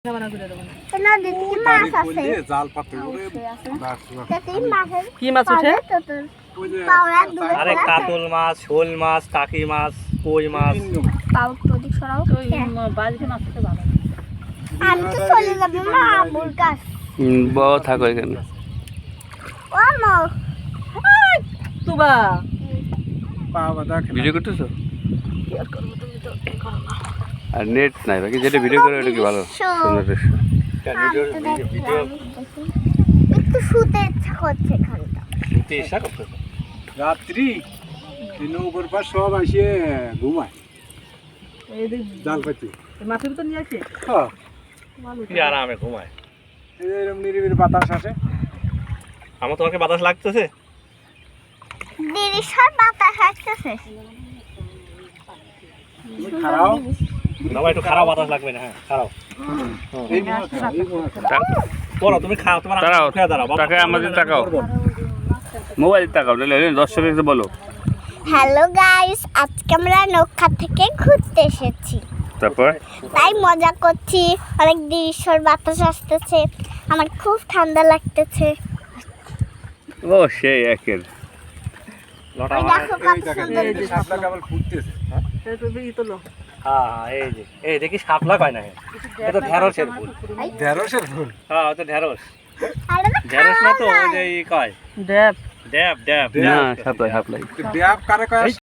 কি মাছ উঠে? আরে কাতল মাছ, শোল মাছ, টাকি মাছ, কই মাছ। আমি তো চলে যাবো মা আবুর কাছ। বড় থাকো এখানে। ও মা তুবা ভিডিও করতেছো? আর নেট নাই বাকি যেটা ভিডিও করে ওটা কি ভালো সুন্দর দৃশ্য। একটু শুতে ইচ্ছা করছে এখানটা। শুতে ইচ্ছা করতেছে। রাত্রি নৌকোর পাশ সব আসে ঘুমায় জাল পাতি। মাছের ভিতর নিয়ে আসে হ্যাঁ কি আরামে ঘুমায়। এরকম নিরিবিলি বাতাস আসে। আমার তোমাকে বাতাস লাগতেছে? দিরিশার বাতাস আসতেছে। তুমি খারাও বাবা একটু খারাপ বাতাস লাগবে না। হ্যাঁ খারাপ এই মহা করো তুমি খাও। তোমার তাকাও খেয়ে দাঁড়াও বাবা। তাকাও আমাদের তাকাও মোবাইল তাকাও দর্শকের কাছে বলো। হ্যালো গাইস, আজকে আমরা নৌকা থেকে ঘুরতে এসেছি, তারপর তাই মজা করছি। অনেক দিরিশার বাতাস আসতেছে, আমার খুব ঠান্ডা লাগতেছে। ও সেই একের লটা ওই দেখো কত সুন্দর এই যে সাপলা কেবল ফুটতেছে। হ্যাঁ এই দেখি শাপলা কয় না। এটা ঢেঁড়সের ফুল। ঢেঁড়সের ফুল। হ্যাঁ ওটা ঢেঁড়স। আর এটা ঢেঁড়স না তো খাওয়া ওই যায়। যে ই কয় ড্যাব ড্যাব। না সাপ্লাই ব্যাপ কারে কয়?